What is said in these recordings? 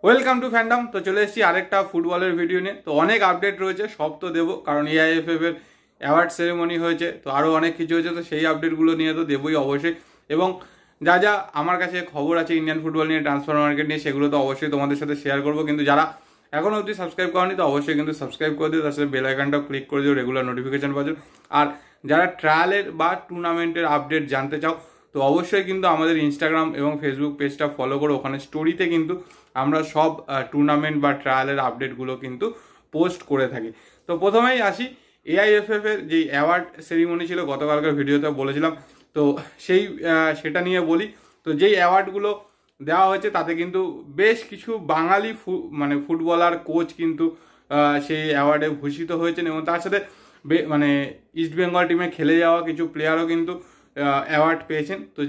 Welcome to fandom. তো চলে এসেছি আরেকটা ফুটবলের ভিডিও নিয়ে। তো অনেক আপডেট রয়েছে, সব তো দেবো কারণ এআইএফএফ এর অ্যাওয়ার্ড সেরেমনি হয়েছে, তো আরও অনেক কিছু হয়েছে, তো সেই আপডেটগুলো নিয়ে তো দেবোই অবশ্যই। এবং যা যা আমার কাছে খবর আছে ইন্ডিয়ান ফুটবল নিয়ে, ট্রান্সফার মার্কেট নিয়ে, সেগুলো তো অবশ্যই তোমাদের সাথে শেয়ার করবো। কিন্তু যারা এখনও অবধি সাবস্ক্রাইব করেনি তো অবশ্যই কিন্তু সাবস্ক্রাইব করে দিও, তার সাথে বেল আইকনটাও ক্লিক করে দিও, রেগুলার নোটিফিকেশন পাচ্ছ। আর যারা ট্রায়ালের বা টুর্নামেন্টের আপডেট জানতে চাও তো অবশ্যই কিন্তু আমাদের ইনস্টাগ্রাম এবং ফেসবুক পেজটা ফলো করো। ওখানে স্টোরিতে কিন্তু আমরা সব টুর্নামেন্ট বা ট্রায়ালের আপডেটগুলো কিন্তু পোস্ট করে থাকি। তো প্রথমেই আসি এআইএফএফ এর যে অ্যাওয়ার্ড সেরিমনি ছিল, গতকালকার ভিডিওতে বলেছিলাম, তো সেটা নিয়ে বলি। তো যেই অ্যাওয়ার্ডগুলো দেওয়া হয়েছে তাতে কিন্তু বেশ কিছু বাঙালি ফুটবলার কোচ কিন্তু সেই অ্যাওয়ার্ডে ভূষিত হয়েছেন, এবং তার সাথে ইস্টবেঙ্গল টিমে খেলে যাওয়া কিছু প্লেয়ারও কিন্তু অ্যাওয়ার্ড পেয়েছেন। তো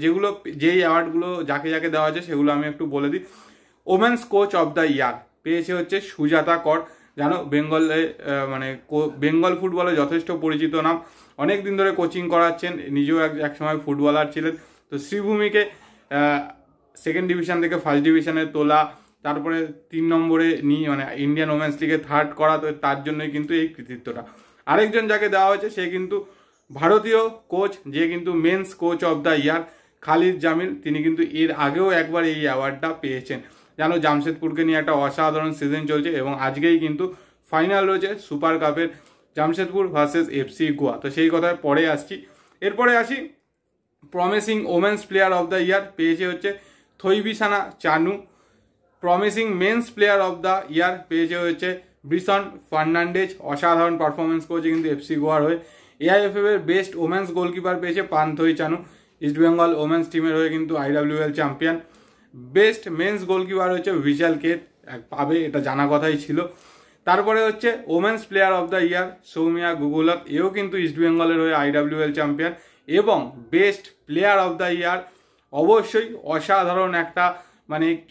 যেই অ্যাওয়ার্ডগুলো যাকে যাকে দেওয়া হয়েছে সেগুলো আমি একটু বলে দিই। Women's coach of the year পেয়েছে হচ্ছে সুজাতা কর। জানো বেঙ্গলে বেঙ্গল ফুটবলে যথেষ্ট পরিচিত নাম, অনেক দিন ধরে কোচিং করাচ্ছেন, নিজেও এক সময় ফুটবলার ছিলেন। তো শ্রীভূমিকে সেকেন্ড ডিভিশন থেকে ফার্স্ট ডিভিশনে তোলা, তারপরে 3 নম্বরে ইন্ডিয়ান ওমেন্স লিগে থার্ড করা, তো তার জন্যই কিন্তু এই কৃতিত্বটা। আরেকজন যাকে দেওয়া হয়েছে সে কিন্তু ভারতীয় কোচ, যে কিন্তু men's coach of the year Khalid Jamil. তিনি কিন্তু এর আগেও একবার এই অ্যাওয়ার্ডটা পেয়েছেন। জানো জামশেদপুরকে নিয়ে একটা অসাধারণ সিজন চলছে, এবং আজকেই কিন্তু ফাইনাল রয়েছে সুপার কাপের, জামশেদপুর ভার্সেস এফসি গোয়া। তো সেই কথায় পরে আসছি। এরপরে আসি promising women's player of the year পেয়েছে হচ্ছে Thoibisana Chanu. Promising men's player of the year পেয়েছে হচ্ছে ব্রিসন ফার্নান্ডেজ, অসাধারণ পারফরমেন্স করেছে কিন্তু এফসি গোয়ার হয়ে। এআইএফএফ এর বেস্ট ওমেন্স গোলকিপার পেয়েছে পান্থই চানু, ইস্টবেঙ্গল ওমেন্স টিমের হয়ে কিন্তু IWL champion. Best men's goalkeeper হচ্ছে ভিশাল কেত, পাবে, এটা জানা কথাই ছিল। তারপরে হচ্ছে women's player of the year Soumya Guguloth, এও কিন্তু ইস্টবেঙ্গলের হয়ে আইডব্লিউএল চ্যাম্পিয়ন। এবং best player of the year অবশ্যই অসাধারণ একটা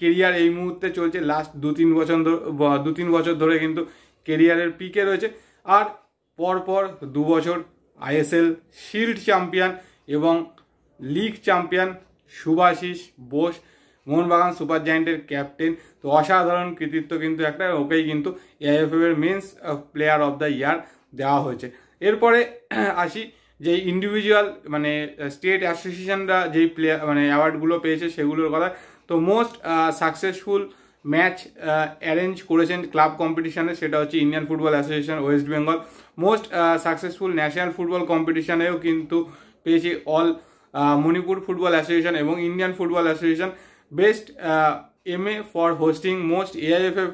কেরিয়ার এই মুহূর্তে চলছে, লাস্ট 2-3 বছর ধরে কিন্তু কেরিয়ারের পিকে রয়েছে। আর পরপর 2 বছর আইএসএল শিল্ড চ্যাম্পিয়ন এবং league champion Subhasish Bose, Mohun Bagan super জায়েন্টের ক্যাপ্টেন। তো অসাধারণ কৃতিত্ব কিন্তু একটা, ওকেই কিন্তু এআইএফএফ এর men's player of the year দেওয়া হয়েছে। এরপরে আসি যে ইন্ডিভিজুয়াল স্টেট অ্যাসোসিয়েশনরা যেই প্লেয়ার অ্যাওয়ার্ডগুলো পেয়েছে সেগুলোর কথা। তো মোস্ট সাকসেসফুল ম্যাচ অ্যারেঞ্জ করেছেন ক্লাব কম্পিটিশনে, সেটা হচ্ছে Indian football association west Bengal. Most successful national football কম্পিটিশনেও কিন্তু পেয়েছে অল মণিপুর ফুটবল অ্যাসোসিয়েশন এবং Indian football association. Best MA for hosting most AIFF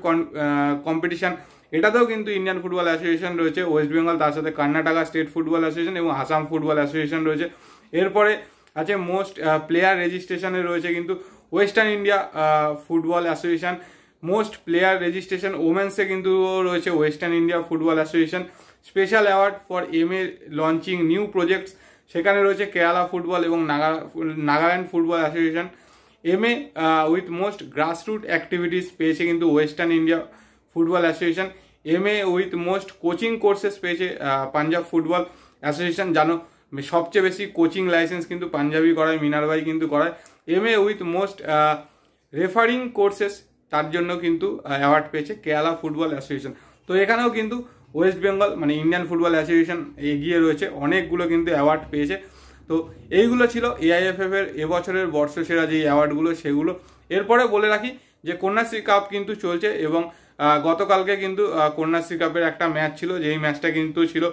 competition, এটাতেও কিন্তু ইন্ডিয়ান ফুটবল অ্যাসোসিয়েশন রয়েছে ওয়েস্ট বেঙ্গল, তার সাথে কর্ণাটকা স্টেট ফুটবল অ্যাসোসিয়েশন এবং আসাম ফুটবল অ্যাসোসিয়েশন রয়েছে। এরপরে আছে মোস্ট প্লেয়ার রেজিস্ট্রেশনে রয়েছে কিন্তু western India football association. Most player registration ওমেন্সে কিন্তু রয়েছে western India football association. Special award for MA launching new projects, সেখানে রয়েছে কেরালা ফুটবল এবং Nagaland football association. MA with most grassroot activities পেয়েছে কিন্তু western India football association. MA with most coaching courses পেয়েছে Punjab football association. জানো সবচেয়ে বেশি কোচিং লাইসেন্স কিন্তু পাঞ্জাবি করায়, মিনারভাই কিন্তু করায়। MA with most refereeing courses, তার জন্য কিন্তু অ্যাওয়ার্ড পেয়েছে কেরালা ফুটবল অ্যাসোসিয়েশন। তো এখানেও কিন্তু West Bengal Indian football association এগিয়ে রয়েছে, অনেকগুলো কিন্তু অ্যাওয়ার্ড পেয়েছে। তো এইগুলো ছিল এআইএফএফ এর এবছরের বর্ষসেরা যে অ্যাওয়ার্ডগুলো সেগুলো। এরপরে বলে রাখি যে কন্যাশ্রী কাপ কিন্তু চলছে, এবং গতকালকে কিন্তু কন্যাশ্রী কাপের একটা ম্যাচ ছিল, যেই ম্যাচটা কিন্তু ছিল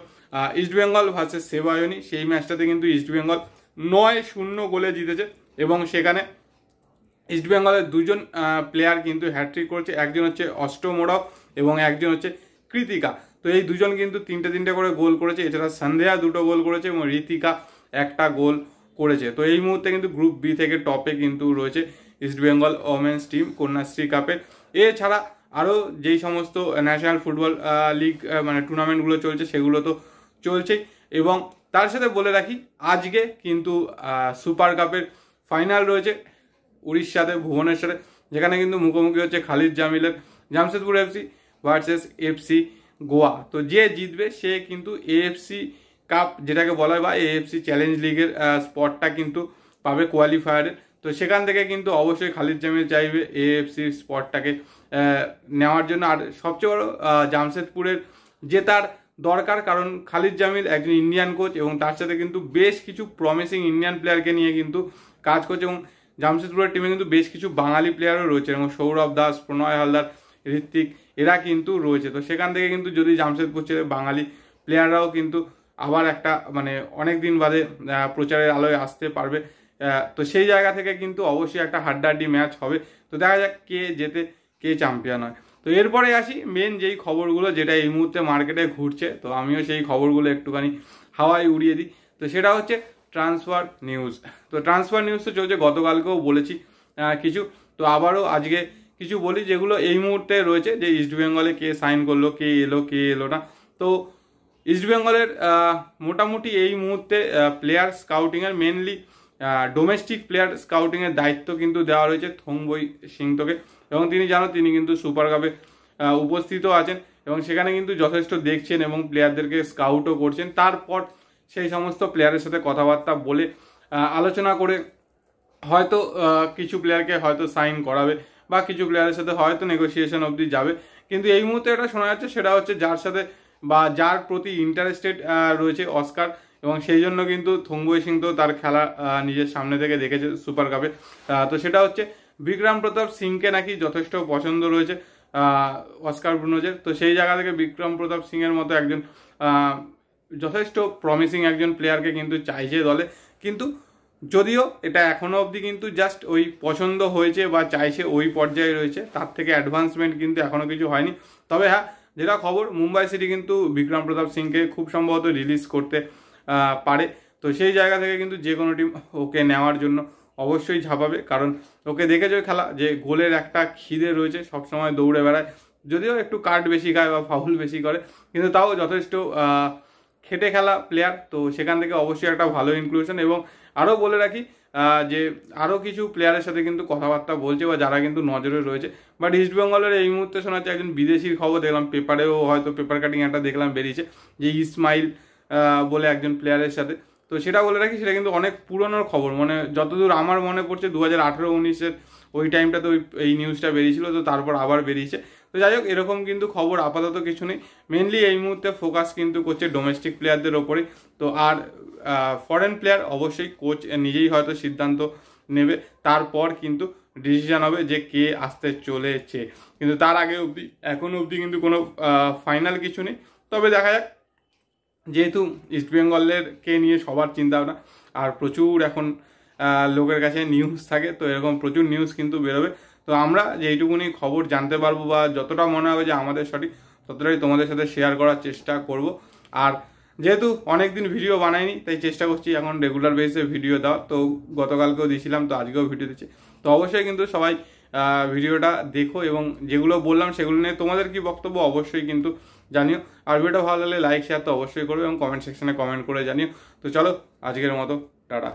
ইস্টবেঙ্গল ভার্সেস সেবায়নী। সেই ম্যাচটাতে কিন্তু ইস্টবেঙ্গল 9-0 গোলে জিতেছে, এবং সেখানে ইস্টবেঙ্গলের 2জন প্লেয়ার কিন্তু হ্যাট্রিক করেছে, একজন হচ্ছে অষ্টমোড়ক এবং একজন হচ্ছে কৃতিকা। তো এই 2জন কিন্তু 3টে করে গোল করেছে, এছাড়া সন্ধ্যা 2টো গোল করেছে এবং ঋতিকা 1টা গোল করেছে। তো এই মুহূর্তে কিন্তু গ্রুপ বি থেকে টপে কিন্তু রয়েছে ইস্টবেঙ্গল ওমেন্স টিম কন্যাশ্রী কাপের। এছাড়া আরও যেই সমস্ত ন্যাশনাল ফুটবল লিগ টুর্নামেন্টগুলো চলছে সেগুলো তো চলছেই। এবং তার সাথে বলে রাখি আজকে কিন্তু সুপার কাপের ফাইনাল রয়েছে উড়িষ্যাতে ভুবনেশ্বরে, যেখানে কিন্তু মুখোমুখি হচ্ছে খালিদ জামিলের Jamshedpur FC versus FC Goa. তো যে জিতবে সে কিন্তু এএফসি কাপ যেটাকে বলা হয় বা এএফসি চ্যালেঞ্জ লিগের স্পটটা কিন্তু পাবে কোয়ালিফায়ারে। তো সেখান থেকে কিন্তু অবশ্যই খালিদ জামিল চাইবে এএফসি স্পটটাকে নেওয়ার জন্য। আর সবচেয়ে বড় জামশেদপুরের জেতার দরকার, কারণ খালিদ জামিল একজন ইন্ডিয়ান কোচ এবং তার সাথে কিন্তু বেশ কিছু প্রমিসিং ইন্ডিয়ান প্লেয়ারকে নিয়ে কিন্তু কাজ করছে, এবং জামশেদপুরের টিমে কিন্তু বেশ কিছু বাঙালি প্লেয়ারও রয়েছে, এবং সৌরভ দাস, প্রণয় হালদার, ঋত্বিক এরা কিন্তু রয়েছে। তো সেখান থেকে কিন্তু যদি জামশেদপুর ছেড়ে বাঙালি প্লেয়াররাও কিন্তু আবার একটা মানে অনেক দিন বাদে প্রচারের আলোয় আসতে পারবে, তো সেই জায়গা থেকে কিন্তু অবশ্যই একটা হাড্ডাহাড্ডি ম্যাচ হবে। তো দেখা যাক কে জেতে, কে চ্যাম্পিয়ন হয়। তো এরপরে আসি মেন যেই খবরগুলো যেটা এই মুহূর্তে মার্কেটে ঘুরছে, তো আমিও সেই খবরগুলো একটুখানি হাওয়ায় উড়িয়ে দিই। তো সেটা হচ্ছে ট্রান্সফার নিউজ। তো ট্রান্সফার নিউজ তো চলছে, গতকালকেও বলেছি কিছু, তো আবারও আজকে কিছু বলি যেগুলো এই মুহূর্তে রয়েছে, যে ইস্টবেঙ্গলে কে সাইন করলো, কে এলো না। তো ইস্টবেঙ্গলের মোটামুটি এই মুহূর্তে প্লেয়ার স্কাউটিংয়ের মেনলি ডোমেস্টিক প্লেয়ার স্কাউটিংয়ের দায়িত্ব কিন্তু দেওয়া রয়েছে থংবই সিংতোকে, এবং তিনি জানো তিনি কিন্তু সুপার কাপে উপস্থিত আছেন এবং সেখানে কিন্তু যথেষ্ট দেখছেন এবং প্লেয়ারদেরকে স্কাউটও করছেন। তারপর সেই সমস্ত প্লেয়ারের সাথে কথাবার্তা বলে আলোচনা করে হয়তো কিছু প্লেয়ারকে হয়তো সাইন করাবে বা কিছু প্লেয়ারের সাথে হয়তো নেগোসিয়েশন অবধি যাবে। কিন্তু এই মুহূর্তে এটা শোনা যাচ্ছে সেটা হচ্ছে যার সাথে বা যার প্রতি ইন্টারেস্টেড রয়েছে অস্কার, এবং সেই জন্য কিন্তু থংবই সিং তো তার খেলা নিজের সামনে থেকে দেখেছে সুপার কাপে। তো সেটা হচ্ছে বিক্রম প্রতাপ সিংকে নাকি যথেষ্ট পছন্দ রয়েছে অস্কার ব্রুনোজের। তো সেই জায়গা থেকে বিক্রম প্রতাপ সিংয়ের মতো একজন যথেষ্ট প্রমিসিং একজন প্লেয়ারকে কিন্তু চাইছে দলে, কিন্তু যদিও এটা এখনো অবধি কিন্তু জাস্ট ওই পছন্দ হয়েছে বা চাইছে ওই পর্যায়ে রয়েছে, তার থেকে অ্যাডভান্সমেন্ট কিন্তু এখনো কিছু হয়নি। তবে হ্যাঁ, যেটা খবর মুম্বাই সিটি কিন্তু বিক্রম প্রতাপ সিংকে খুব সম্ভবত রিলিজ করতে পারে। তো সেই জায়গা থেকে কিন্তু যে কোনো টিম ওকে নেওয়ার জন্য অবশ্যই ঝাঁপাবে, কারণ ওকে দেখেছো খেলা যে গোলের একটা খিদে রয়েছে, সবসময় দৌড়ে বেড়ায়, যদিও একটু কাট বেশি খায় বা ফাউল বেশি করে, কিন্তু তাও যথেষ্ট খেটে খেলা প্লেয়ার। তো সেখান থেকে অবশ্যই একটা ভালো ইনক্লুশন। এবং আরও বলে রাখি যে আরও কিছু প্লেয়ারের সাথে কিন্তু কথাবার্তা বলছে বা যারা কিন্তু নজরে রয়েছে, বাট ইস্টবেঙ্গলের এই মুহূর্তে শোনা যাচ্ছে একজন বিদেশির খবর দেখলাম, পেপারেও হয়তো পেপার কাটিং একটা দেখলাম বেরিয়েছে, যে ইসমাইল বলে একজন প্লেয়ারের সাথে। তো সেটা বলে রাখি সেটা কিন্তু অনেক পুরনোর খবর, মানে যতদূর আমার মনে পড়ছে 2018-19 ওই টাইমটাতে এই নিউজটা বেরিয়েছিল, তো তারপর আবার বেরিয়েছে। তো যাই হোক, এরকম কিন্তু খবর আপাতত কিছু নেই। মেনলি এই মুহূর্তে ফোকাস কিন্তু করছে ডোমেস্টিক প্লেয়ারদের ওপরে। তো আর ফরেন প্লেয়ার অবশ্যই কোচ নিজেই হয়তো সিদ্ধান্ত নেবে, তারপর কিন্তু ডিসিশন হবে যে কে আসতে চলেছে। কিন্তু তার আগে অবধি এখনো অবধি কিন্তু কোনো ফাইনাল কিছু নেই। তবে দেখা যাক, যেহেতু ইস্টবেঙ্গলের কে নিয়ে সবার চিন্তা ভাবনা আর প্রচুর এখন লোকের কাছে নিউজ থাকে, তো এরকম প্রচুর নিউজ কিন্তু বেরোবে। তো আমরা যেইটুকুনি খবর জানতে পারবো বা যতটা মনে হবে যে আমাদের সঠিক, ততটাই তোমাদের সাথে শেয়ার করার চেষ্টা করব। আর যেহেতু অনেকদিন ভিডিও বানাইনি, তাই চেষ্টা করছি এখন রেগুলার বেসিসে ভিডিও দেওয়া। তো গতকালকেও দিয়েছিলাম, তো আজকেও ভিডিও দিচ্ছি। তো অবশ্যই কিন্তু সবাই ভিডিওটা দেখো এবং যেগুলো বললাম সেগুলো নিয়ে তোমাদের কি বক্তব্য অবশ্যই কিন্তু জানিও। আর ভিডিওটা ভালো লাগলে লাইক শেয়ার তো অবশ্যই করবে এবং কমেন্ট সেকশনে কমেন্ট করে জানিও। তো চলো আজকের মতো টাটা।